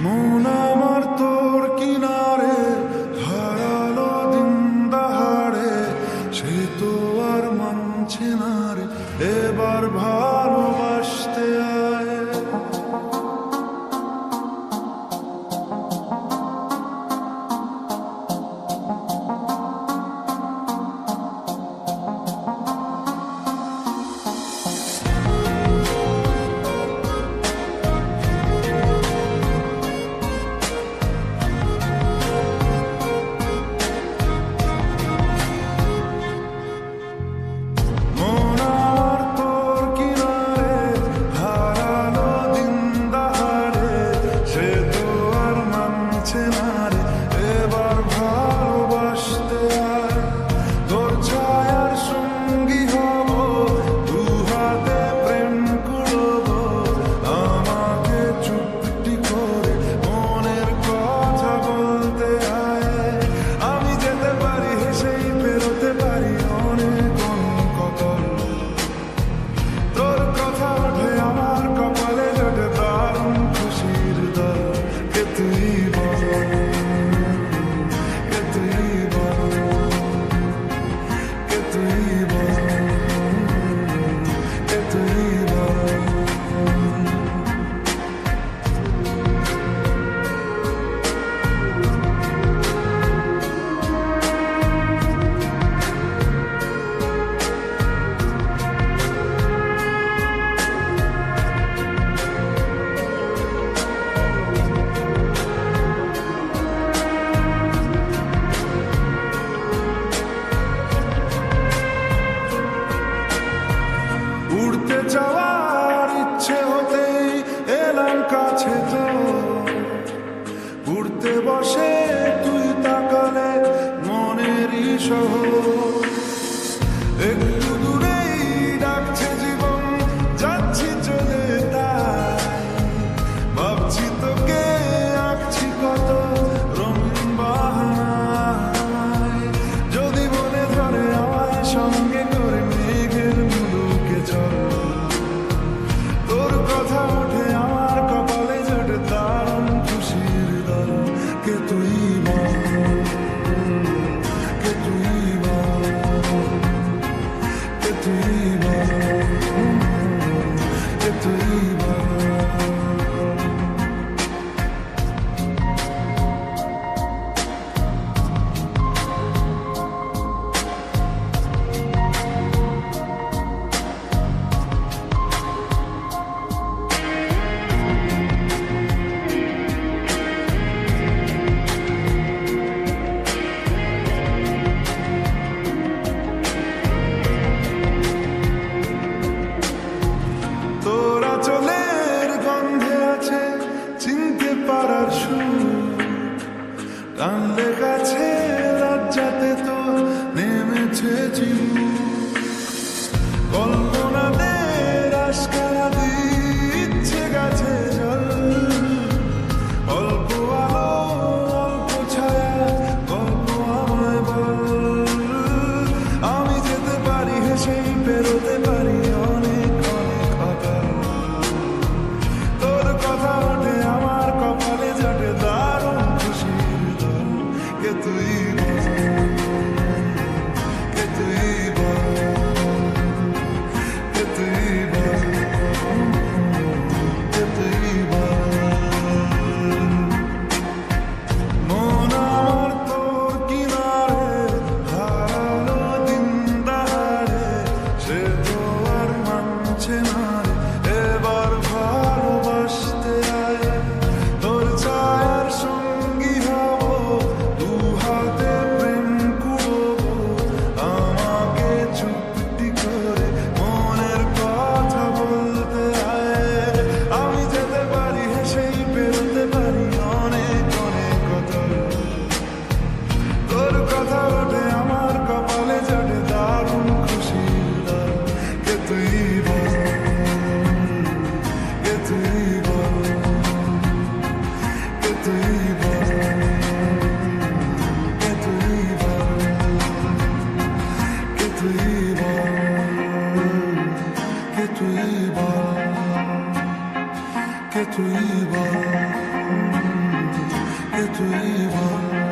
মন আমার তোর কিনারে হারালো দিন দাহাড়ে, সে তো আর মানছে না রে এবার ভালোবাসতে আয়। উড়তে যাওয়ার ইচ্ছে হতেই এলাম কাছে তো, উড়তে বসে তুই তাকালে মনেরই শহর। একটু দূরেই ডাকছে জীবন, যাচ্ছি চলে তাই ভাবছি তোকে আঁকছি কত রঙিন বাহানায়। যদি মনে ধরে আমায় সঙ্গে করে মেঘের মুলুকে চল, তোর কথা ওঠে আমার কপালে জোটে দারুণ খুশির দল। কে তুই বল, কে তুই বল, কে তুই বল, কে তুই বল। তোরা চলের গন্ধে আছে চিনতে পারার সুর, টানলে কাছে লজ্জাতে তো নেমেছে চির। কল্পনাদের আশকারা দিচ্ছে গাছে জল, অল্প আলো অল্প ছায়া গল্প আমায় বল। আমি যেতে পারি হেসেই পেরোতে পারি অনেক অনেক অতল। তোর কথা ওঠে আমার কপালে জোটে দারুণ খুশির দল। কে তুই বল, কে তুই বল, কে তুই বল, কে তুই বল। মন আমার তোর কিনারে হারালো দিন দাহাড়ে, সে তো আর মানছে না রে এবার ভালোবাসতে আয়। তোর ছায়ার সঙ্গী হব, দু হাতে প্রেম কুড়বো, আমাকে চুপটি করে মনের কথা বলতে আয়। আমি যেতে পারি হেসেই পেরোতে পারি অনেক অনেক কথা। তোর কথা ওঠে আমার কপালে জোটে দারুণ খুশির দল। কে তুই বল, কে তুই বল, কে তুই বল, কে তুই বল, কে তুই বল, কে তুই বল, কে তুই বল। তুই বল